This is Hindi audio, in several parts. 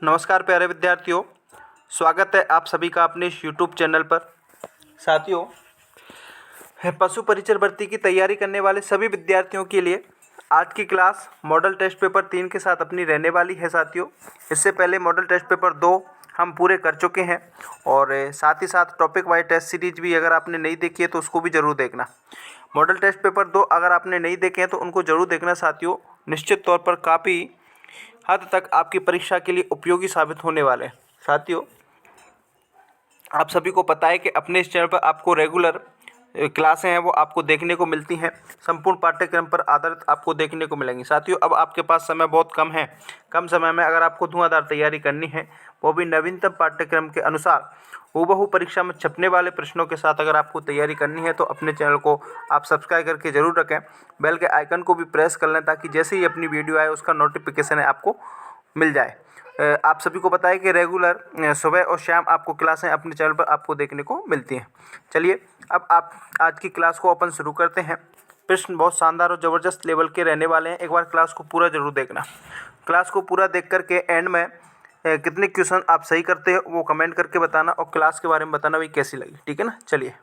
नमस्कार प्यारे विद्यार्थियों, स्वागत है आप सभी का अपने इस यूट्यूब चैनल पर। साथियों, पशु परिचर भर्ती की तैयारी करने वाले सभी विद्यार्थियों के लिए आज की क्लास मॉडल टेस्ट पेपर 3 के साथ अपनी रहने वाली है। साथियों, इससे पहले मॉडल टेस्ट पेपर 2 हम पूरे कर चुके हैं और साथ ही साथ टॉपिक वाइज टेस्ट सीरीज भी अगर आपने नहीं देखी है तो उसको भी ज़रूर देखना। मॉडल टेस्ट पेपर 2 अगर आपने नहीं देखे हैं तो उनको ज़रूर देखना साथियों, निश्चित तौर पर काफ़ी हद तक आपकी परीक्षा के लिए उपयोगी साबित होने वाले हैं। साथियों, आप सभी को पता है कि अपने इस चैनल पर आपको रेगुलर क्लासें हैं वो आपको देखने को मिलती हैं, संपूर्ण पाठ्यक्रम पर आधारित आपको देखने को मिलेंगी। साथियों, अब आपके पास समय बहुत कम है। कम समय में अगर आपको धुआंधार तैयारी करनी है, वो भी नवीनतम पाठ्यक्रम के अनुसार हूबहू परीक्षा में छपने वाले प्रश्नों के साथ अगर आपको तैयारी करनी है तो अपने चैनल को आप सब्सक्राइब करके ज़रूर रखें। बेल के आइकन को भी प्रेस कर लें ताकि जैसे ही अपनी वीडियो आए उसका नोटिफिकेशन आपको मिल जाए। आप सभी को पता है कि रेगुलर सुबह और शाम आपको क्लासें अपने चैनल पर आपको देखने को मिलती हैं। चलिए, अब आप आज की क्लास को अपन शुरू करते हैं। प्रश्न बहुत शानदार और ज़बरदस्त लेवल के रहने वाले हैं। एक बार क्लास को पूरा ज़रूर देखना। क्लास को पूरा देख करके एंड में कितने क्वेश्चन आप सही करते हो वो कमेंट करके बताना और क्लास के बारे में बताना भी कैसी लगी, ठीक है ना। चलिए,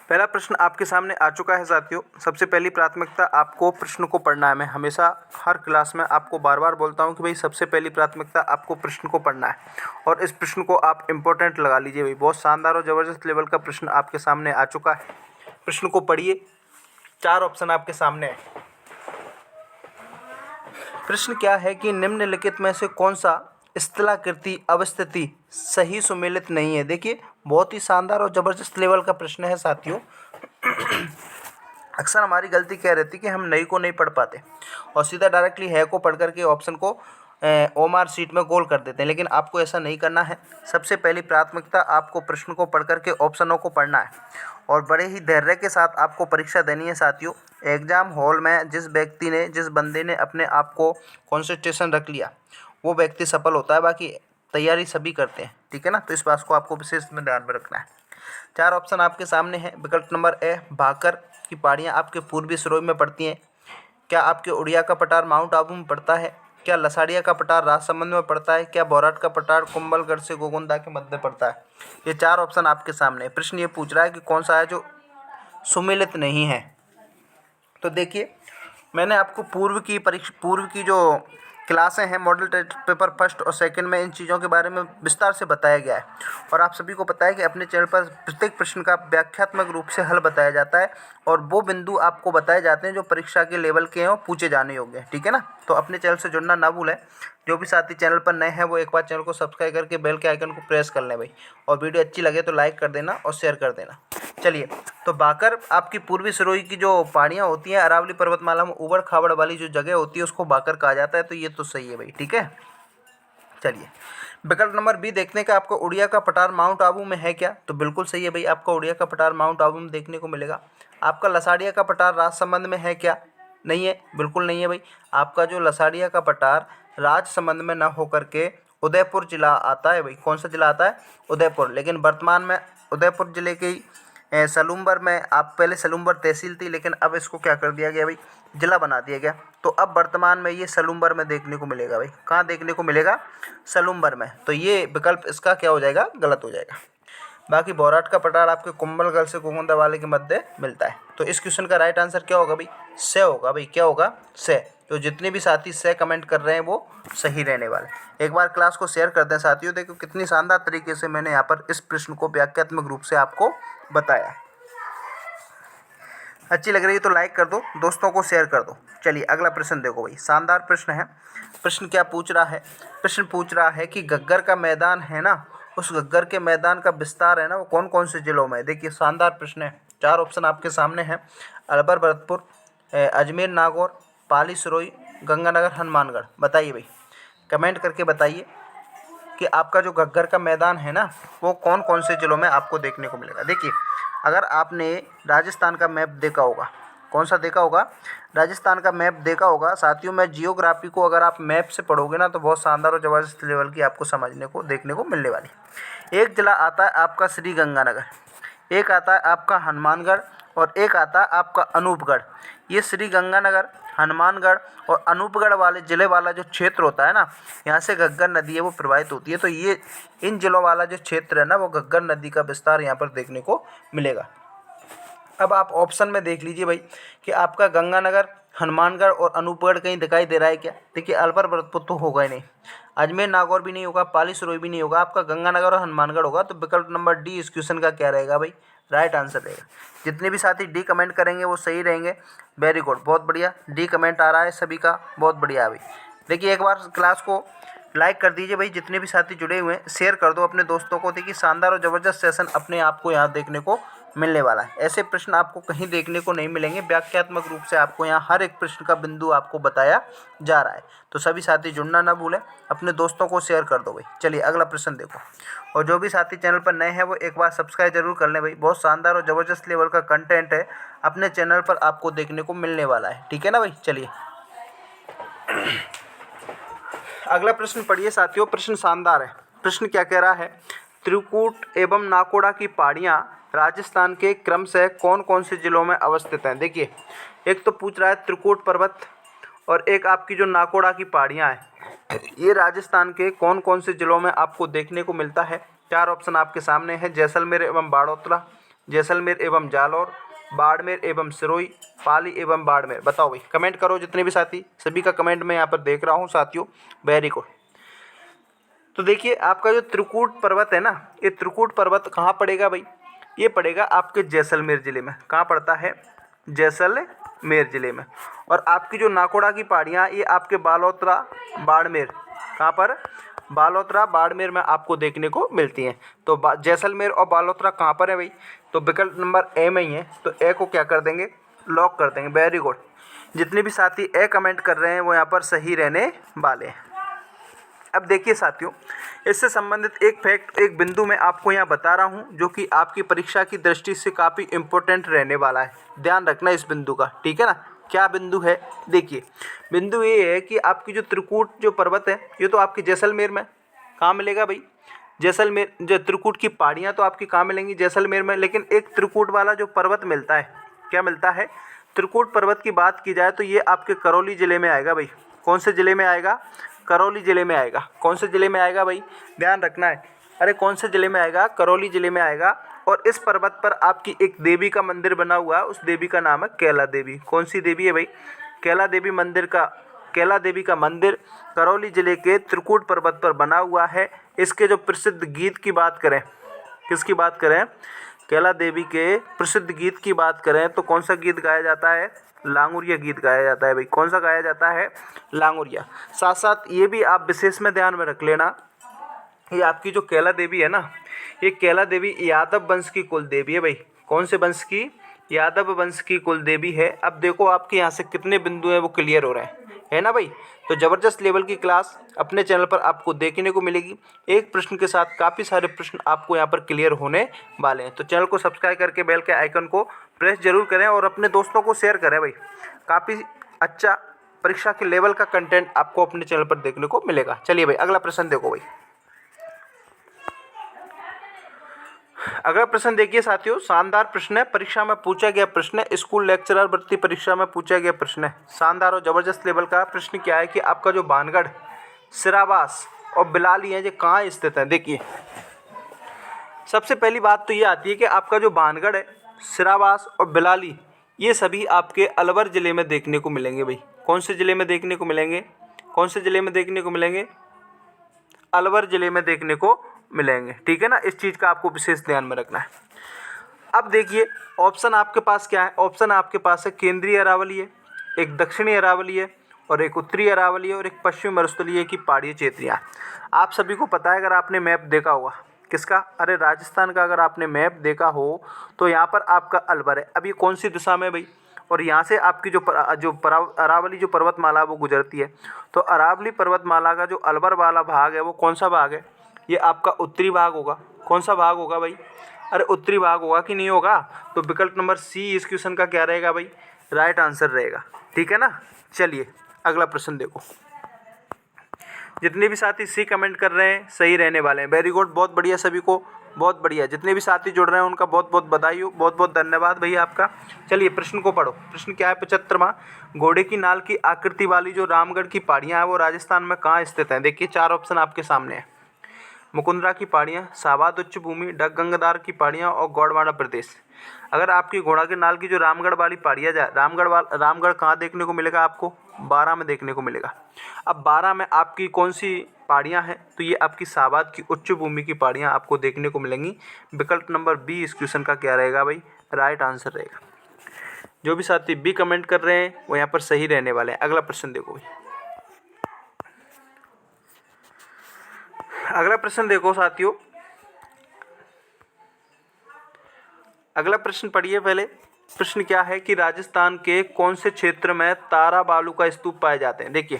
पहला प्रश्न आपके सामने आ चुका है। साथियों, सबसे पहली प्राथमिकता आपको प्रश्न को पढ़ना है। मैं हमेशा हर क्लास में आपको बार बार बोलता हूं कि भाई सबसे पहली प्राथमिकता आपको प्रश्न को पढ़ना है और इस प्रश्न को आप इम्पोर्टेंट लगा लीजिए। भाई बहुत शानदार और ज़बरदस्त लेवल का प्रश्न आपके सामने आ चुका है। प्रश्न को पढ़िए, 4 ऑप्शन आपके सामने है। प्रश्न क्या है कि निम्नलिखित में से कौन सा स्थलाकृति अवस्थिति सही सुमेलित नहीं है। देखिए, बहुत ही शानदार और ज़बरदस्त लेवल का प्रश्न है। साथियों, अक्सर हमारी गलती क्या रहती है कि हम नहीं को नहीं पढ़ पाते और सीधा डायरेक्टली है को पढ़ करके ऑप्शन को ओमार सीट में गोल कर देते हैं, लेकिन आपको ऐसा नहीं करना है। सबसे पहली प्राथमिकता आपको प्रश्न को पढ़ करके ऑप्शनों को पढ़ना है और बड़े ही धैर्य के साथ आपको परीक्षा देनी है। साथियों, एग्जाम हॉल में जिस बंदे ने अपने आप को कॉन्सेंट्रेशन रख लिया वो व्यक्ति सफल होता है। बाकी तैयारी सभी करते हैं, ठीक है ना। तो इस बात को आपको विशेष में ध्यान में रखना है। 4 ऑप्शन आपके सामने हैं। विकल्प नंबर ए, भाकर की पहाड़ियाँ आपके पूर्वी सिरोही में पड़ती हैं। क्या आपके उड़िया का पठार माउंट आबू में पड़ता है? क्या लसाड़िया का पठार राजसमंद में पड़ता है? क्या बौराट का पठार कुंभलगढ़ से गोगोंदा के मध्य पड़ता है? ये 4 ऑप्शन आपके सामने है। प्रश्न ये पूछ रहा है कि कौन सा है जो सुमेलित नहीं है। तो देखिए, मैंने आपको पूर्व की जो क्लासें हैं मॉडल टेस्ट पेपर फर्स्ट और सेकंड में इन चीज़ों के बारे में विस्तार से बताया गया है और आप सभी को पता है कि अपने चैनल पर प्रत्येक प्रश्न का व्याख्यात्मक रूप से हल बताया जाता है और वो बिंदु आपको बताए जाते हैं जो परीक्षा के लेवल के हैं और पूछे जाने योग्य हैं, ठीक है ना। तो अपने चैनल से जुड़ना ना भूलें। जो भी साथी चैनल पर नए हैं वो एक बार चैनल को सब्सक्राइब करके बेल के आइकन को प्रेस कर लें भाई, और वीडियो अच्छी लगे तो लाइक कर देना और शेयर कर देना। चलिए, तो भाकर आपकी पूर्वी सिरोही की जो पहाड़ियाँ होती हैं अरावली पर्वतमाला में ऊबड़ खाबड़ वाली जो जगह होती है उसको भाकर कहा जाता है। तो ये तो सही है भाई, ठीक है। चलिए, विकल्प नंबर बी देखने का आपको उड़िया का पठार माउंट आबू में है क्या? तो बिल्कुल सही है भाई, आपका उड़िया का पठार माउंट आबू में देखने को मिलेगा। आपका लसाड़िया का पठार राजसमंद में है क्या? नहीं है, बिल्कुल नहीं है भाई। आपका जो लसाड़िया का पठार राजसमंद में न होकर के उदयपुर जिला आता है भाई। कौन सा जिला आता है? उदयपुर। लेकिन वर्तमान में उदयपुर जिले के सलूम्बर में, आप पहले सलूम्बर तहसील थी लेकिन अब इसको क्या कर दिया गया भाई, जिला बना दिया गया। तो अब वर्तमान में ये सलूम्बर में देखने को मिलेगा भाई। कहाँ देखने को मिलेगा? सलूम्बर में। तो ये विकल्प इसका क्या हो जाएगा? गलत हो जाएगा। बाकी बौराट का पठार आपके कुंभलगढ़ से गोगोंदा वाले के मध्य मिलता है। तो इस क्वेश्चन का राइट आंसर क्या होगा भाई? से होगा भाई। क्या होगा? से। तो जितने भी साथी से कमेंट कर रहे हैं वो सही रहने वाले। एक बार क्लास को शेयर कर दें साथियों। देखो कितनी शानदार तरीके से मैंने यहाँ पर इस प्रश्न को व्याख्यात्मक रूप से आपको बताया। अच्छी लग रही है तो लाइक कर दो, दोस्तों को शेयर कर दो। चलिए, अगला प्रश्न देखो भाई, शानदार प्रश्न है। प्रश्न क्या पूछ रहा है? प्रश्न पूछ रहा है कि घग्गर का मैदान है ना, उस घग्गर के मैदान का विस्तार है ना वो कौन कौन से जिलों में है। देखिए, शानदार प्रश्न है। 4 ऑप्शन आपके सामने हैं। अलवर, भरतपुर, अजमेर, नागौर, पाली, सिरोही, गंगानगर, हनुमानगढ़। बताइए भाई, कमेंट करके बताइए कि आपका जो घग्गर का मैदान है ना वो कौन कौन से जिलों में आपको देखने को मिलेगा। देखिए, अगर आपने राजस्थान का मैप देखा होगा, कौन सा देखा होगा? राजस्थान का मैप देखा होगा। साथियों, मैं जियोग्राफी को अगर आप मैप से पढ़ोगे ना तो बहुत शानदार और ज़बरदस्त लेवल की आपको समझने को देखने को मिलने वाली। एक जिला आता है आपका श्री गंगानगर, एक आता है आपका हनुमानगढ़ और एक आता है आपका अनूपगढ़। ये श्री गंगानगर हनुमानगढ़ और अनूपगढ़ वाले ज़िले वाला जो क्षेत्र होता है ना, यहाँ से घग्गर नदी है वो प्रवाहित होती है। तो ये इन ज़िलों वाला जो क्षेत्र है ना, वो घग्गर नदी का विस्तार यहाँ पर देखने को मिलेगा। अब आप ऑप्शन में देख लीजिए भाई कि आपका गंगानगर, हनुमानगढ़ और अनूपगढ़ कहीं दिखाई दे रहा है क्या? देखिए अलवर भरतपुर तो होगा ही नहीं, अजमेर नागौर भी नहीं होगा, पाली सिरोही भी नहीं होगा, आपका गंगानगर और हनुमानगढ़ होगा। तो विकल्प नंबर डी इस क्वेश्चन का क्या रहेगा भाई? राइट आंसर रहेगा। जितने भी साथी डी कमेंट करेंगे वो सही रहेंगे। वेरी गुड, बहुत बढ़िया, डी कमेंट आ रहा है सभी का, बहुत बढ़िया भाई। देखिए एक बार क्लास को लाइक कर दीजिए भाई, जितने भी साथी जुड़े हुए हैं शेयर कर दो अपने दोस्तों को। देखिए शानदार और ज़बरदस्त सेशन अपने आप को यहाँ देखने को मिलने वाला है। ऐसे प्रश्न आपको कहीं देखने को नहीं मिलेंगे, व्याख्यात्मक रूप से आपको यहाँ हर एक प्रश्न का बिंदु आपको बताया जा रहा है। तो सभी साथी जुड़ना ना भूलें, अपने दोस्तों को शेयर कर दो भाई। चलिए अगला प्रश्न देखो, और जो भी साथी चैनल पर नए हैं वो एक बार सब्सक्राइब जरूर कर लें भाई। बहुत शानदार और ज़बरदस्त लेवल का कंटेंट है अपने चैनल पर आपको देखने को मिलने वाला है, ठीक है ना भाई। चलिए अगला प्रश्न पढ़िए साथियों, प्रश्न शानदार है। प्रश्न क्या कह रहा है? त्रिकुट एवं नाकोड़ा की पहाड़ियाँ राजस्थान के क्रमशः कौन कौन से जिलों में अवस्थित हैं? देखिए एक तो पूछ रहा है त्रिकुट पर्वत, और एक आपकी जो नाकोड़ा की पहाड़ियाँ हैं ये राजस्थान के कौन कौन से जिलों में आपको देखने को मिलता है? चार ऑप्शन आपके सामने हैं, जैसलमेर एवं बाड़ोतरा, जैसलमेर एवं जालौर, बाड़मेर एवं सिरोही, पाली एवं बाड़मेर। बताओ भाई, कमेंट करो जितने भी साथी, सभी का कमेंट मैं यहाँ पर देख रहा हूँ साथियों। Very good. तो देखिए आपका जो त्रिकुट पर्वत है ना, ये त्रिकुट पर्वत कहाँ पड़ेगा भाई? ये पड़ेगा आपके जैसलमेर ज़िले में। कहाँ पड़ता है? जैसलमेर ज़िले में। और आपकी जो नाकोड़ा की पहाड़ियाँ ये आपके बालोतरा बाड़मेर, कहाँ पर? बालोतरा बाड़मेर में आपको देखने को मिलती हैं। तो जैसलमेर और बालोतरा कहाँ पर है भाई? तो विकल्प नंबर ए में ही है, तो ए को क्या कर देंगे? लॉक कर देंगे। वेरी गुड, जितने भी साथी ए कमेंट कर रहे हैं वो यहाँ पर सही रहने वाले हैं। अब देखिए साथियों, इससे संबंधित एक फैक्ट, एक बिंदु मैं आपको यहाँ बता रहा हूँ जो कि आपकी परीक्षा की दृष्टि से काफ़ी इम्पोर्टेंट रहने वाला है। ध्यान रखना इस बिंदु का, ठीक है ना। क्या बिंदु है? देखिए बिंदु ये है कि आपकी जो त्रिकुट जो पर्वत है ये तो आपकी जैसलमेर में कहाँ मिलेगा भाई? जैसलमेर। जो त्रिकुट की पहाड़ियाँ तो आपकी कहाँ मिलेंगी? जैसलमेर में। लेकिन एक त्रिकुट वाला जो पर्वत मिलता है, क्या मिलता है? त्रिकुट पर्वत की बात की जाए तो ये आपके करौली ज़िले में आएगा भाई। कौन से ज़िले में आएगा? करौली ज़िले में आएगा। कौन से ज़िले में आएगा भाई? ध्यान रखना है। अरे कौन से ज़िले में आएगा? करौली ज़िले में आएगा। और इस पर्वत पर आपकी एक देवी का मंदिर बना हुआ है, उस देवी का नाम है कैला देवी। कौन सी देवी है भाई? कैला देवी मंदिर का, कैला देवी का मंदिर करौली ज़िले के त्रिकुट पर्वत पर बना हुआ है। इसके जो प्रसिद्ध गीत की बात करें, किसकी बात करें? कैला देवी के प्रसिद्ध गीत की बात करें तो कौन सा गीत गाया जाता है? लांगुरिया गीत गाया जाता है भाई। कौन सा गाया जाता है? लांगुरिया। साथ साथ ये भी आप विशेष में ध्यान में रख लेना, ये आपकी जो कैला देवी है ना, ये कैला देवी यादव वंश की कुल देवी है भाई। कौन से वंश की? यादव वंश की कुल देवी है। अब देखो आपके यहाँ से कितने बिंदु हैं वो क्लियर हो रहे हैं, है ना भाई। तो ज़बरदस्त लेवल की क्लास अपने चैनल पर आपको देखने को मिलेगी। एक प्रश्न के साथ काफ़ी सारे प्रश्न आपको यहाँ पर क्लियर होने वाले हैं। तो चैनल को सब्सक्राइब करके बेल के आइकन को प्रेस जरूर करें और अपने दोस्तों को शेयर करें भाई। काफ़ी अच्छा परीक्षा के लेवल का कंटेंट आपको अपने चैनल पर देखने को मिलेगा। चलिए भाई अगला प्रश्न देखो भाई। अगला प्रश्न देखिए साथियों, शानदार प्रश्न है, परीक्षा में पूछा गया प्रश्न है, स्कूल लेक्चरर भर्ती परीक्षा में पूछा गया प्रश्न है। शानदार और जबरदस्त लेवल का प्रश्न क्या है कि आपका जो भानगढ़, सिरावास और बिलाली है ये कहाँ स्थित है? देखिए सबसे पहली बात तो ये आती है कि आपका जो भानगढ़ है, सिरावास और बिलाली ये सभी आपके अलवर ज़िले में देखने को मिलेंगे भाई। कौन से ज़िले में देखने को मिलेंगे? कौन से ज़िले में देखने को मिलेंगे? अलवर ज़िले में देखने को मिलेंगे, ठीक है ना। इस चीज़ का आपको विशेष ध्यान में रखना है। अब देखिए ऑप्शन आपके पास क्या है? ऑप्शन आपके पास है केंद्रीय अरावली है, एक दक्षिणी अरावली है, और एक उत्तरी अरावली है, और एक पश्चिमी मरुस्थलीय की पहाड़ीय क्षेत्रियाँ। आप सभी को पता है, अगर आपने मैप देखा होगा किसका? अरे राजस्थान का अगर आपने मैप देखा हो तो यहाँ पर आपका अलवर है। अब ये कौन सी दिशा में भाई? और यहाँ से आपकी अरावली जो पर्वतमाला वो गुजरती है। तो अरावली पर्वतमाला का जो अलवर वाला भाग है वो कौन सा भाग है? ये आपका उत्तरी भाग होगा। कौन सा भाग होगा भाई? अरे उत्तरी भाग होगा कि नहीं होगा? तो विकल्प नंबर सी इस क्वेश्चन का क्या रहेगा भाई? राइट आंसर रहेगा, ठीक है ना। चलिए अगला प्रश्न देखो। जितने भी साथी सी कमेंट कर रहे हैं सही रहने वाले हैं। वेरी गुड, बहुत बढ़िया सभी को, बहुत बढ़िया। जितने भी साथी जुड़ रहे हैं उनका बहुत बहुत बधाई हो, बहुत बहुत धन्यवाद भैया आपका। चलिए प्रश्न को पढ़ो। प्रश्न क्या है 75वां, घोड़े की नाल की आकृति वाली जो रामगढ़ की पहाड़ियाँ हैं वो राजस्थान में कहाँ स्थित हैं? देखिए 4 ऑप्शन आपके सामने है। मुकुंदरा की पहाड़ियाँ, शाहाबाद उच्च भूमि, डकगंगदार की पहाड़ियाँ और गौड़वाड़ा प्रदेश। अगर आपकी घोड़ा के नाल की जो रामगढ़ वाली पहाड़ियाँ रामगढ़ कहाँ देखने को मिलेगा आपको? 12 में देखने को मिलेगा। अब 12 में आपकी कौन सी पहाड़ियाँ हैं? तो ये आपकी शाहाबाद की उच्च भूमि की पहाड़ियाँ आपको देखने को मिलेंगी। विकल्प नंबर बी इस क्वेश्चन का क्या रहेगा भाई? राइट आंसर रहेगा। जो भी साथी बी कमेंट कर रहे हैं वो यहाँ पर सही रहने वाले हैं। अगला प्रश्न देखो भाई, अगला प्रश्न देखो साथियों, अगला प्रश्न पढ़िए पहले। प्रश्न क्या है कि राजस्थान के कौन से क्षेत्र में तारा बालू का स्तूप पाए जाते हैं? देखिए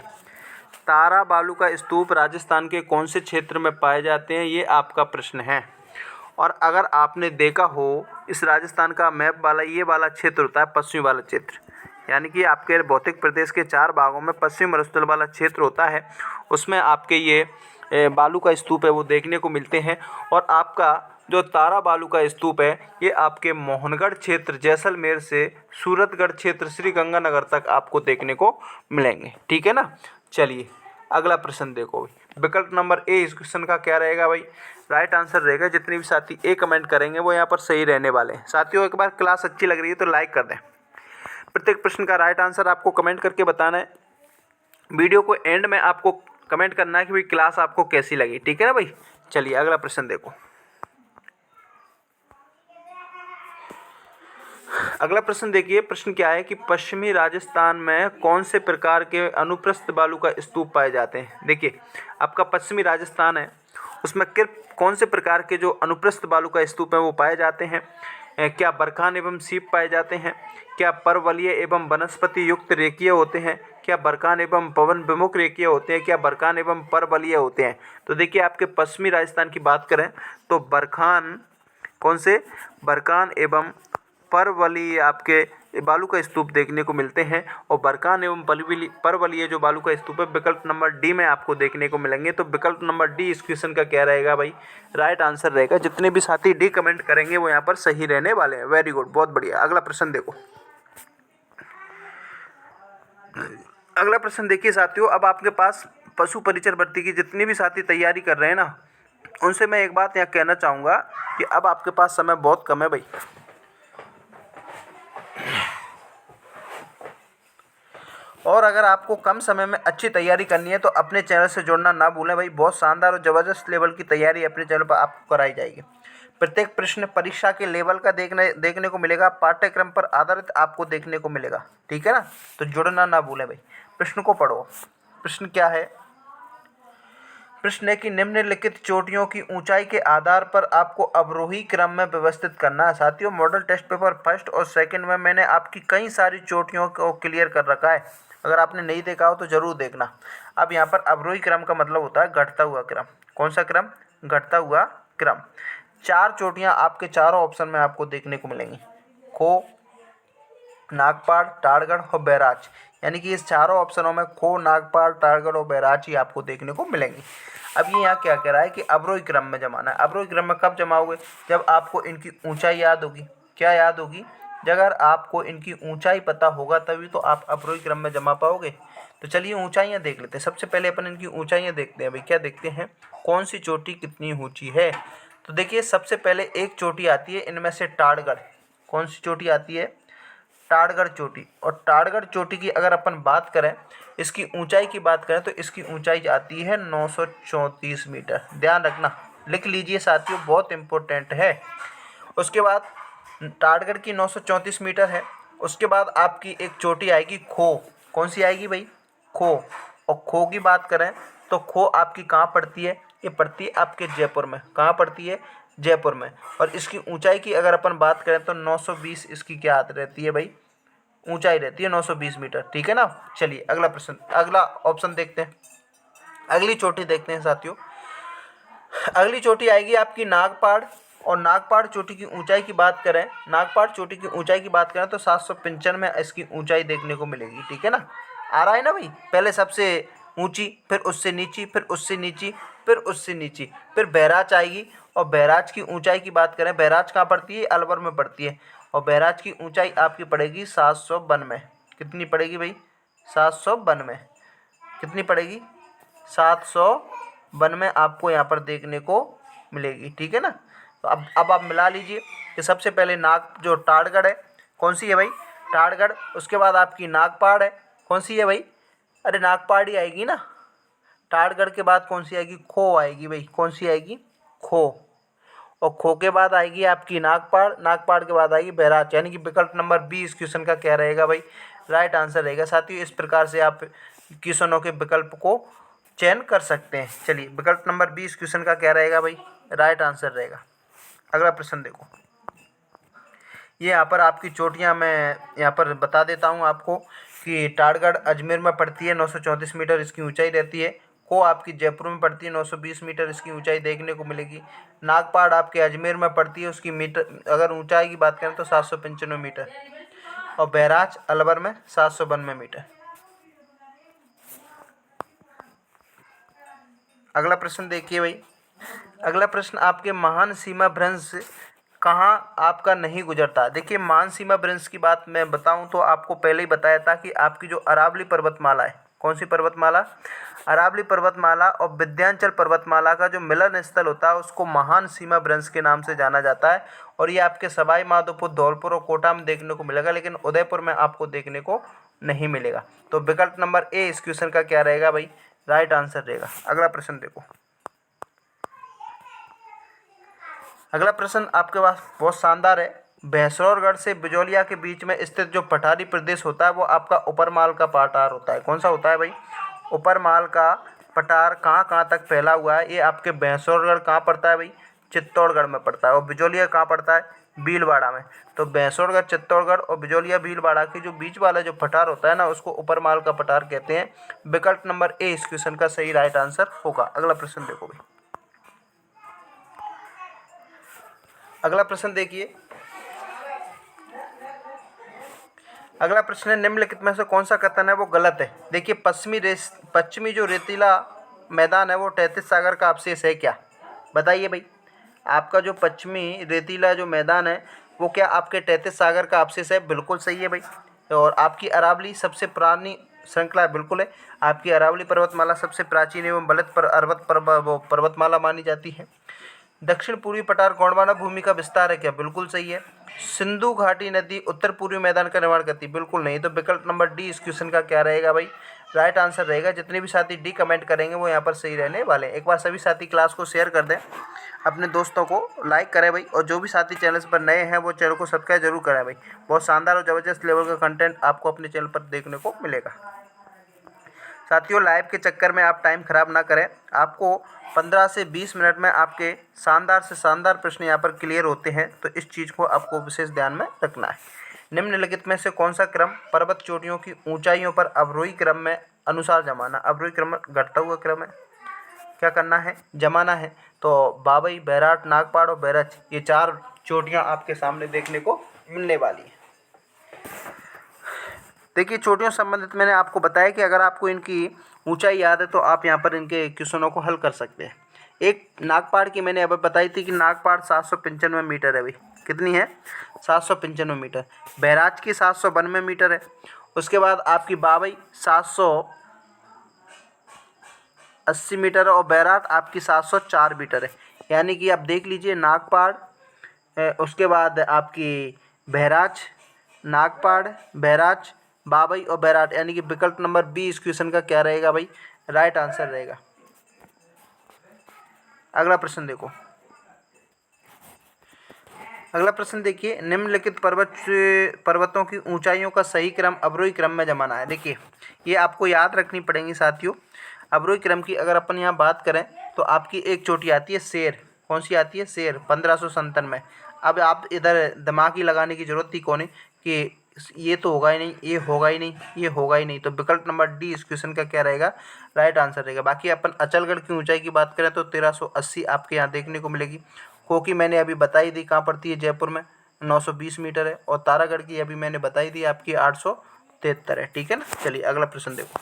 तारा बालू का स्तूप राजस्थान के कौन से क्षेत्र में पाए जाते हैं, ये आपका प्रश्न है। और अगर आपने देखा हो इस राजस्थान का मैप वाला ये वाला क्षेत्र होता है पश्चिमी वाला क्षेत्र, यानी कि आपके भौतिक प्रदेश के 4 भागों में पश्चिम मरुस्थल वाला क्षेत्र होता है, उसमें आपके ये बालू का स्तूप है वो देखने को मिलते हैं। और आपका जो तारा बालू का स्तूप है ये आपके मोहनगढ़ क्षेत्र जैसलमेर से सूरतगढ़ क्षेत्र श्री गंगानगर तक आपको देखने को मिलेंगे। ठीक है ना। चलिए अगला प्रश्न देखो। विकल्प नंबर ए इस क्वेश्चन का क्या रहेगा भाई? राइट आंसर रहेगा। जितने भी साथी ए कमेंट करेंगे वो यहाँ पर सही रहने वाले हैं। साथियों एक बार क्लास अच्छी लग रही है तो लाइक कर दें। प्रत्येक प्रश्न का राइट आंसर आपको कमेंट करके बताना है। वीडियो को एंड में आपको कमेंट करना है कि भाई क्लास आपको कैसी लगी। ठीक है ना भाई। चलिए अगला प्रश्न देखो। अगला प्रश्न देखिए। प्रश्न क्या है कि पश्चिमी राजस्थान में कौन से प्रकार के अनुप्रस्थ बालू का स्तूप पाए जाते हैं? देखिए आपका पश्चिमी राजस्थान है उसमें कौन से प्रकार के जो अनुप्रस्थ बालू का स्तूप है वो पाए जाते हैं? क्या बरखान एवं सीप पाए जाते हैं? क्या परवलीय एवं वनस्पति युक्त रेखीय होते हैं? क्या बरखान एवं पवन विमुख रेखीय होते हैं? क्या बरखान एवं परवलीय होते हैं? तो देखिए आपके पश्चिमी राजस्थान की बात करें तो बरखान, कौन से? बरखान एवं परवलीय आपके बालू का स्तूप देखने को मिलते हैं। और बरकान एवं परवलीय जो बालू का स्तूप है विकल्प नंबर डी में आपको देखने को मिलेंगे। तो विकल्प नंबर डी इस क्वेश्चन का क्या रहेगा भाई? राइट आंसर रहेगा। जितने भी साथी डी कमेंट करेंगे वो यहाँ पर सही रहने वाले हैं। वेरी गुड, बहुत बढ़िया। अगला प्रश्न देखो। अगला प्रश्न देखिए साथियों। अब आपके पास पशु परिचर भर्ती की जितनी भी साथी तैयारी कर रहे हैं ना उनसे मैं एक बात यहाँ कहना चाहूँगा कि अब आपके पास समय बहुत कम है भाई। और अगर आपको कम समय में अच्छी तैयारी करनी है तो अपने चैनल से जुड़ना ना भूलें भाई। बहुत शानदार और ज़बरदस्त लेवल की तैयारी अपने चैनल पर आपको कराई जाएगी। प्रत्येक प्रश्न परीक्षा के लेवल का देखने को मिलेगा, पाठ्यक्रम पर आधारित आपको देखने को मिलेगा। ठीक है ना। तो जुड़ना ना भूलें भाई। प्रश्न को पढ़ो। प्रश्न क्या है? प्रश्न है कि निम्नलिखित चोटियों की ऊंचाई के आधार पर आपको अवरोही क्रम में व्यवस्थित करना है। साथियों मॉडल टेस्ट पेपर फर्स्ट और सेकंड में मैंने आपकी कई सारी चोटियों को क्लियर कर रखा है। अगर आपने नहीं देखा हो तो ज़रूर देखना। अब यहाँ पर अवरोही क्रम का मतलब होता है घटता हुआ क्रम। कौन सा क्रम? घटता हुआ क्रम। 4 चोटियाँ आपके चारों ऑप्शन में आपको देखने को मिलेंगी, खो, नागपाड़, ताड़गढ़ और बैराज। यानी कि इस चारों ऑप्शनों में खो, नागपाड़, ताड़गढ़ और बैराज ही आपको देखने को मिलेंगी। अब ये यहाँ क्या कह रहा है कि अवरोही क्रम में जमाना है। अवरोही क्रम में कब जमाओगे? जब आपको इनकी ऊंचाई याद होगी। क्या याद होगी? अगर आपको इनकी ऊंचाई पता होगा तभी तो आप अवरोही क्रम में जमा पाओगे। तो चलिए ऊंचाइयाँ देख लेते हैं। सबसे पहले अपन इनकी ऊंचाइयाँ देखते हैं भाई। क्या देखते हैं? कौन सी चोटी कितनी ऊँची है? तो देखिए सबसे पहले एक चोटी आती है इनमें से ताड़गढ़। कौन सी चोटी आती है? ताड़गढ़ चोटी। और ताड़गढ़ चोटी की अगर अपन बात करें, इसकी ऊंचाई की बात करें तो इसकी ऊंचाई आती है 934 मीटर। ध्यान रखना, लिख लीजिए साथियों, बहुत इम्पोर्टेंट है। उसके बाद ताड़गढ़ की 934 मीटर है। उसके बाद आपकी एक चोटी आएगी खो। कौन सी आएगी भाई? खो। और खो की बात करें तो खो आपकी कहाँ पड़ती है? ये पड़ती है आपके जयपुर में। कहाँ पड़ती है? जयपुर में। और इसकी ऊंचाई की अगर अपन बात करें तो 920 इसकी क्या रहती है भाई? ऊंचाई रहती है 920 मीटर। ठीक है ना। चलिए अगला प्रश्न, अगला ऑप्शन देखते हैं। अगली चोटी देखते हैं साथियों। अगली चोटी आएगी आपकी नागपाड़। और नागपाड़ चोटी की ऊंचाई की बात करें, नागपाड़ चोटी की ऊंचाई की बात करें तो 755 में इसकी ऊंचाई देखने को मिलेगी। ठीक है ना। आ रहा है ना भाई? पहले सबसे ऊंची, फिर उससे नीची, फिर उससे नीची, फिर उससे नीची, फिर बैराज आएगी। और बैराज की ऊंचाई की बात करें, बैराज कहाँ पड़ती है? अलवर में पड़ती है। और बैराज की ऊंचाई आपकी पड़ेगी 792। कितनी पड़ेगी भाई? 792। कितनी पड़ेगी? 792 आपको यहाँ पर देखने को मिलेगी। ठीक है ना। तो अब आप मिला लीजिए कि सबसे पहले नाग जो टाड़गढ़ है, कौन सी है भाई? टाड़गढ़। उसके बाद आपकी नागपाड़ है, कौन सी है भाई? अरे नागपाड़ ही आएगी ना। टाड़गढ़ के बाद कौन सी आएगी? खो आएगी भाई। कौन सी आएगी? खो। और खो के बाद आएगी आपकी नागपाड़, नागपाड़ के बाद आएगी बैराज। यानी कि विकल्प नंबर बी इस क्वेश्चन का क्या रहेगा भाई? राइट आंसर रहेगा। साथियों इस प्रकार से आप क्वेश्चनों के विकल्प को चयन कर सकते हैं। चलिए विकल्प नंबर बी इस क्वेश्चन का क्या रहेगा भाई? राइट आंसर रहेगा। अगला प्रश्न देखो। ये यहाँ पर आपकी चोटियाँ मैं यहाँ पर बता देता हूँ आपको कि टाड़गढ़ अजमेर में पड़ती है, 934 मीटर इसकी ऊंचाई रहती है। को आपकी जयपुर में पड़ती है, 920 मीटर इसकी ऊंचाई देखने को मिलेगी। नागपाड़ आपके अजमेर में पड़ती है, उसकी मीटर अगर ऊंचाई की बात करें तो 795 मीटर। और बैराज अलवर में 792 मीटर। अगला प्रश्न देखिए भाई। अगला प्रश्न आपके महान सीमा भ्रंश कहाँ आपका नहीं गुजरता? देखिए महान सीमा भ्रंश की बात मैं बताऊं तो आपको पहले ही बताया था कि आपकी जो अरावली पर्वतमाला है, कौन सी पर्वतमाला? अरावली पर्वतमाला और विंध्याचल पर्वतमाला का जो मिलन स्थल होता है उसको महान सीमा भ्रंश के नाम से जाना जाता है। और ये आपके सवाई माधोपुर, धौलपुर और कोटा में देखने को मिलेगा, लेकिन उदयपुर में आपको देखने को नहीं मिलेगा। तो विकल्प नंबर ए इस क्वेश्चन का क्या रहेगा भाई? राइट आंसर रहेगा। अगला प्रश्न देखो। अगला प्रश्न आपके पास बहुत शानदार है। भैंसौरगढ़ से बिजौलिया के बीच में स्थित जो पठारी प्रदेश होता है वो आपका उपरमाल का पठार होता है। कौन सा होता है भाई? उपरमाल का पठार कहाँ कहाँ तक फैला हुआ है? ये आपके भैंसौरगढ़ कहाँ पड़ता है भाई? चित्तौड़गढ़ में पड़ता है। और बिजौलिया कहाँ पड़ता है? भीलवाड़ा में। तो भैंसौरगढ़, चित्तौड़गढ़ और बिजौलिया भीलवाड़ा के जो बीच वाला जो पठार होता है ना उसको उपरमाल का पठार कहते हैं। विकल्प नंबर ए इस क्वेश्चन का सही राइट आंसर होगा। अगला प्रश्न देखो भाई। अगला प्रश्न देखिए। अगला प्रश्न है निम्नलिखित में से कौन सा कथन है वो गलत है? देखिए पश्चिमी जो रेतीला मैदान है वो तैतीस सागर का अवशेष है क्या? बताइए भाई। आपका जो पश्चिमी रेतीला जो मैदान है वो क्या आपके तैतीस सागर का अवशेष है? बिल्कुल सही है भाई। और आपकी अरावली सबसे पुरानी श्रृंखला बिल्कुल है। आपकी अरावली पर्वतमाला सबसे प्राचीन एवं बलित पर्वतमाला मानी जाती है। दक्षिण पूर्वी पठार गोंडवाना भूमि का विस्तार है क्या? बिल्कुल सही है। सिंधु घाटी नदी उत्तर पूर्वी मैदान का निर्माण करती है? बिल्कुल नहीं। तो विकल्प नंबर डी इस क्वेश्चन का क्या रहेगा भाई? राइट आंसर रहेगा। जितने भी साथी डी कमेंट करेंगे वो यहाँ पर सही रहने वाले हैं। एक बार सभी साथी क्लास को शेयर कर दें, अपने दोस्तों को लाइक करें भाई। और जो भी साथी चैनल पर नए हैं वो चैनल को सब्सक्राइब जरूर करें भाई। बहुत शानदार और ज़बरदस्त लेवल का कंटेंट आपको अपने चैनल पर देखने को मिलेगा। साथियों लाइव के चक्कर में आप टाइम ख़राब ना करें। आपको 15 से 20 मिनट में आपके शानदार से शानदार प्रश्न यहाँ पर क्लियर होते हैं, तो इस चीज़ को आपको विशेष ध्यान में रखना है। निम्नलिखित में से कौन सा क्रम पर्वत चोटियों की ऊंचाइयों पर अवरोही क्रम में अनुसार जमाना? अवरोही क्रम में घटता हुआ क्रम है, क्या करना है? जमाना है। तो बाबई, बैराट, नागपाड़ और बैरच ये चार चोटियाँ आपके सामने देखने को मिलने वाली हैं। देखिए चोटियों से संबंधित मैंने आपको बताया कि अगर आपको इनकी ऊंचाई याद है तो आप यहाँ पर इनके क्वेश्चनों को हल कर सकते हैं। एक नागपाड़ की मैंने अब बताई थी कि नागपाड़ 795 मीटर है भाई। कितनी है? 795 मीटर। बैराज की 792 मीटर है। उसके बाद आपकी बाबई 780 मीटर है और बैराट आपकी 704 मीटर है। यानी कि आप देख लीजिए नागपाड़, उसके बाद आपकी बैराज, नागपाड़, बैराज, बाबई और बैराट, यानी कि विकल्प नंबर बी इस क्वेश्चन का क्या रहेगा भाई? राइट आंसर रहेगा। अगला प्रश्न देखो। अगला प्रश्न देखिए। निम्नलिखित पर्वतों की ऊंचाइयों का सही क्रम अवरोही क्रम में जमाना है। देखिए ये आपको याद रखनी पड़ेंगी साथियों। अवरोही क्रम की अगर अपन यहाँ बात करें तो आपकी एक चोटी आती है शेर। कौन सी आती है? शेर, 1597 में। अब आप इधर दिमाग ही लगाने की जरूरत थी कौन है कि ये तो होगा ही नहीं, ये होगा ही नहीं, ये होगा ही नहीं। तो विकल्प नंबर डी इस क्वेश्चन का क्या रहेगा? राइट आंसर रहेगा। बाकी अपन अचलगढ़ की ऊंचाई की बात करें तो 1380 आपके यहाँ देखने को मिलेगी। कोकी मैंने अभी बताई दी कहाँ पड़ती है? जयपुर में, 920 मीटर है। और तारागढ़ की अभी मैंने बताई दी आपकी 873 है। ठीक है ना। चलिए अगला प्रश्न देखो।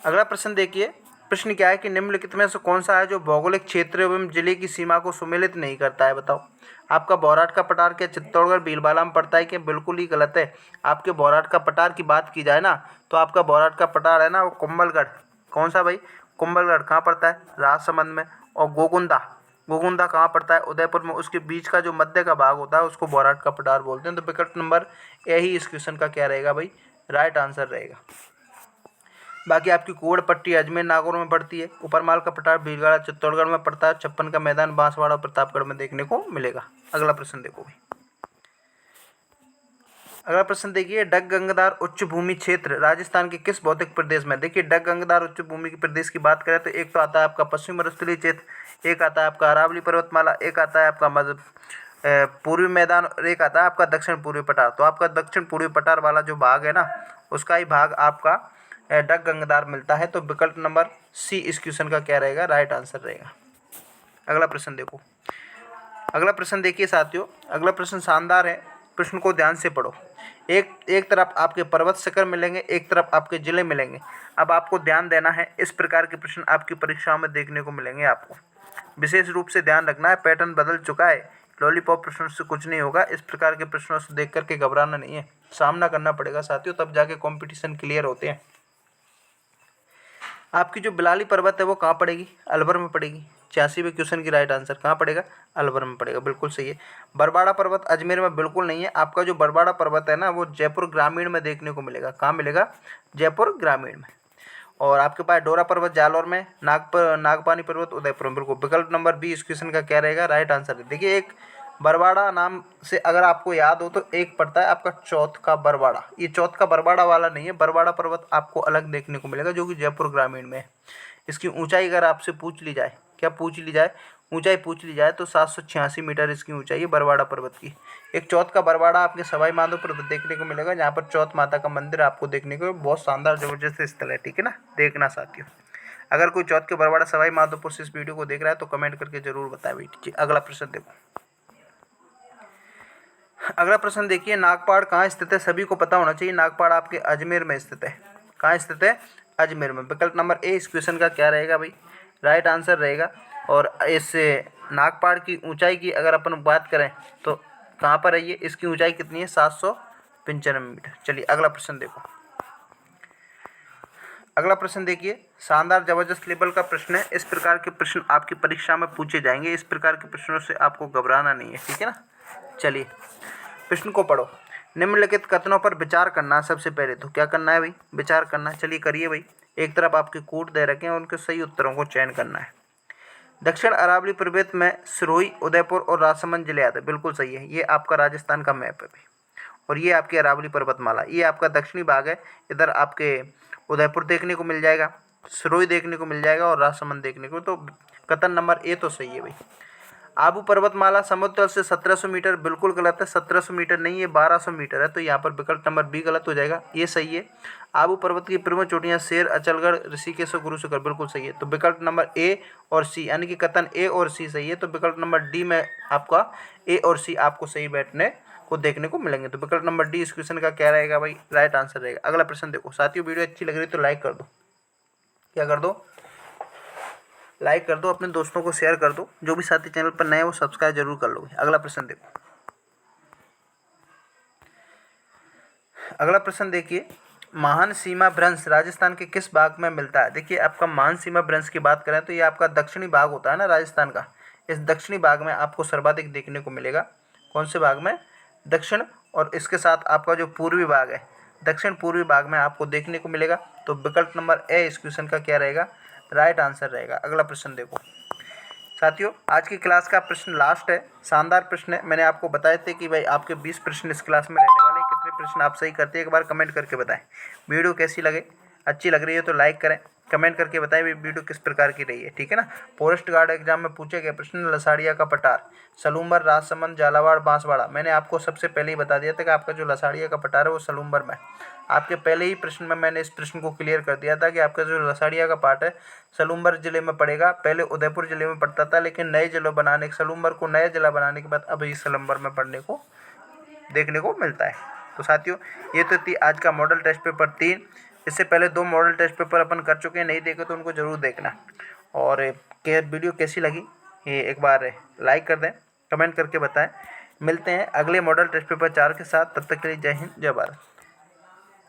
अगला प्रश्न देखिए, प्रश्न क्या है कि निम्नलिखित में से कौन सा है जो भौगोलिक क्षेत्र एवं जिले की सीमा को सुमेलित नहीं करता है, बताओ। आपका बौराठ का पठार क्या चित्तौड़गढ़ भीलवाड़ा में पड़ता है? क्या बिल्कुल ही गलत है। आपके बौराठ का पठार की बात की जाए ना तो आपका बौराठ का पठार है ना वो कुंभलगढ़। कौन सा भाई? कुंभलगढ़ कहाँ पड़ता है? राजसमंद में। और गोगुंदा, गोगुंदा कहाँ पड़ता है? उदयपुर में। उसके बीच का जो मध्य का भाग होता है उसको बौराठ का पठार बोलते हैं। तो विकल्प नंबर ए ही इस क्वेश्चन का क्या रहेगा भाई? राइट आंसर रहेगा। बाकी आपकी कुंवड़ पट्टी अजमेर नागौर में पड़ती है। ऊपरमाल का पठार भीलवाड़ा चित्तौड़गढ़ में पड़ता है। छप्पन का मैदान बांसवाड़ा प्रतापगढ़ में देखने को मिलेगा। अगला प्रश्न देखो भाई। अगला प्रश्न देखिए, डग गंगदार उच्च भूमि क्षेत्र राजस्थान के किस भौतिक प्रदेश में? देखिए डग गंगदार उच्च भूमि के प्रदेश की बात करें तो एक तो आता है आपका पश्चिम मरुस्थलीय क्षेत्र, एक आता है आपका अरावली पर्वतमाला, एक आता है आपका पूर्वी मैदान और एक आता है आपका दक्षिण पूर्वी पठार। तो आपका दक्षिण पूर्वी पठार वाला जो भाग है ना उसका ही भाग आपका डग गंगदार मिलता है। तो विकल्प नंबर सी इस क्वेश्चन का क्या रहेगा? राइट आंसर रहेगा। अगला प्रश्न देखो। अगला प्रश्न देखिए साथियों, अगला प्रश्न शानदार है, प्रश्न को ध्यान से पढ़ो। एक तरफ आपके पर्वत शिखर मिलेंगे, एक तरफ आपके जिले मिलेंगे। अब आपको ध्यान देना है, इस प्रकार के प्रश्न आपकी परीक्षाओं में देखने को मिलेंगे। आपको विशेष रूप से ध्यान रखना है, पैटर्न बदल चुका है। लॉलीपॉप प्रश्नों से कुछ नहीं होगा। इस प्रकार के प्रश्नों से देख करके घबराना नहीं है, सामना करना पड़ेगा साथियों, तब जाके कॉम्पिटिशन क्लियर होते हैं। आपकी जो बिलाली पर्वत है वो कहाँ पड़ेगी? अलवर में पड़ेगी। 86वें क्वेश्चन की राइट आंसर कहाँ पड़ेगा? अलवर में पड़ेगा, बिल्कुल सही है। बरवाड़ा पर्वत अजमेर में बिल्कुल नहीं है। आपका जो बरवाड़ा पर्वत है ना वो जयपुर ग्रामीण में देखने को मिलेगा। कहाँ मिलेगा? जयपुर ग्रामीण में। और आपके पास डोरा पर्वत जालौर में, नागपानी पर्वत उदयपुर में। बिल्कुल विकल्प नंबर बी इस क्वेश्चन का क्या रहेगा? राइट आंसर है। देखिए एक बरवाड़ा नाम से अगर आपको याद हो तो एक पड़ता है आपका चौथ का बरवाड़ा। ये चौथ का बरवाड़ा वाला नहीं है, बरवाड़ा पर्वत आपको अलग देखने को मिलेगा जो कि जयपुर ग्रामीण में है। इसकी ऊंचाई अगर आपसे पूछ ली जाए, क्या पूछ ली जाए? ऊंचाई पूछ ली जाए तो 786 मीटर इसकी ऊंचाई है बरवाड़ा पर्वत की। एक चौथ का बरवाड़ा आपके सवाई माधोपुर देखने को मिलेगा, जहाँ पर चौथ माता का मंदिर आपको देखने को बहुत शानदार जबरदस्त स्थल है। ठीक है ना, देखना साथियों। अगर कोई चौथ के बरवाड़ा सवाई माधोपुर से इस वीडियो को देख रहा है तो कमेंट करके जरूर बताए भाई। अगला प्रश्न देखो। अगला प्रश्न देखिए, नागपाड़ कहाँ स्थित है? सभी को पता होना चाहिए, नागपाड़ आपके अजमेर में स्थित है। कहाँ स्थित है? अजमेर में। विकल्प नंबर ए इस क्वेश्चन का क्या रहेगा भाई? राइट आंसर रहेगा। और इस नागपाड़ की ऊंचाई की अगर अपन बात करें तो कहाँ पर है ये? इसकी ऊंचाई कितनी है? 795 मीटर। चलिए अगला प्रश्न देखो। अगला प्रश्न देखिए, शानदार जबरदस्त लेवल का प्रश्न है। इस प्रकार के प्रश्न आपकी परीक्षा में पूछे जाएंगे। इस प्रकार के प्रश्नों से आपको घबराना नहीं है, ठीक है ना। चलिए प्रश्न को पढ़ो। निम्नलिखित कथनों पर विचार करना है। सबसे पहले तो क्या करना है भाई? विचार करना है। चलिए करिए भाई। एक तरफ आपके कोड दे रखे हैं, उनके सही उत्तरों को चयन करना है। दक्षिण अरावली पर्वत में सिरोही, उदयपुर और राजसमंद जिले आते हैं। बिल्कुल सही है। ये आपका राजस्थान का मैप है भाई। और ये आपकी अरावली पर्वतमाला, ये आपका दक्षिणी भाग है। इधर आपके उदयपुर देखने को मिल जाएगा, सिरोही देखने को मिल जाएगा और राजसमंद देखने को। तो कथन नंबर ए तो सही है भाई। आबू पर्वतमाला समुद्र तल से 1700 मीटर, बिल्कुल गलत है। 1700 मीटर नहीं, ये 1200 मीटर है। तो यहाँ पर विकल्प नंबर बी गलत हो जाएगा, ये सही है। आबू पर्वत की प्रमुख चोटियाँ शेर, अचलगढ़, ऋषिकेश और गुरुशिखर, बिल्कुल सही है। तो विकल्प नंबर ए और सी यानी कि कथन ए और सी सही है। तो विकल्प नंबर डी में आपका ए और सी आपको सही बैठने को देखने को मिलेंगे। तो विकल्प नंबर डी इस क्वेश्चन का क्या रहेगा भाई? राइट आंसर रहेगा। अगला प्रश्न देखो साथियों, वीडियो अच्छी लग रही है तो लाइक कर दो। क्या कर दो? लाइक कर दो, अपने दोस्तों को शेयर कर दो। जो भी साथी चैनल पर नए हैं वो सब्सक्राइब जरूर कर लो। अगला प्रश्न देखो। अगला प्रश्न देखिए, महान सीमा भ्रंश राजस्थान के किस भाग में मिलता है? देखिए आपका महान सीमा भ्रंश की बात करें तो ये आपका दक्षिणी भाग होता है ना राजस्थान का। इस दक्षिणी भाग में आपको सर्वाधिक देखने को मिलेगा। कौन से भाग में? दक्षिण। और इसके साथ आपका जो पूर्वी भाग है, दक्षिण पूर्वी भाग में आपको देखने को मिलेगा। तो विकल्प नंबर ए इस क्वेश्चन का क्या रहेगा? राइट आंसर रहेगा। अगला प्रश्न देखो साथियों, आज की क्लास का प्रश्न लास्ट है। शानदार प्रश्न है। मैंने आपको बताए थे कि भाई आपके 20 प्रश्न इस क्लास में रहने वाले हैं। कितने प्रश्न आप सही करते हैं एक बार कमेंट करके बताएं। वीडियो कैसी लगे? अच्छी लग रही है तो लाइक करें, कमेंट करके बताएं वीडियो किस प्रकार की रही है, ठीक है ना। फॉरेस्ट गार्ड एग्जाम में पूछे गए प्रश्न, लसाड़िया का पठार, सलूम्बर, राजसमंद, झालावाड़, बांसवाड़ा। मैंने आपको सबसे पहले ही बता दिया था कि आपका जो लसाड़िया का पठार है वो सलूम्बर में। आपके पहले ही प्रश्न में मैंने इस प्रश्न को क्लियर कर दिया था कि आपका जो लसाड़िया का पार्ट है सलूम्बर जिले में पड़ेगा। पहले उदयपुर जिले में पड़ता था, लेकिन नए जिलों बनाने सलूम्बर को नया जिला बनाने के बाद अब ये सलूम्बर में पढ़ने को देखने को मिलता है। तो साथियों ये तो थी आज का मॉडल टेस्ट पेपर 3। इससे पहले 2 मॉडल टेस्ट पेपर अपन कर चुके हैं, नहीं देखे तो उनको ज़रूर देखना। और वीडियो कैसी लगी ये एक बार लाइक कर दें, कमेंट करके बताएं। मिलते हैं अगले मॉडल टेस्ट पेपर 4 के साथ, तब तक के लिए जय हिंद जय भारत।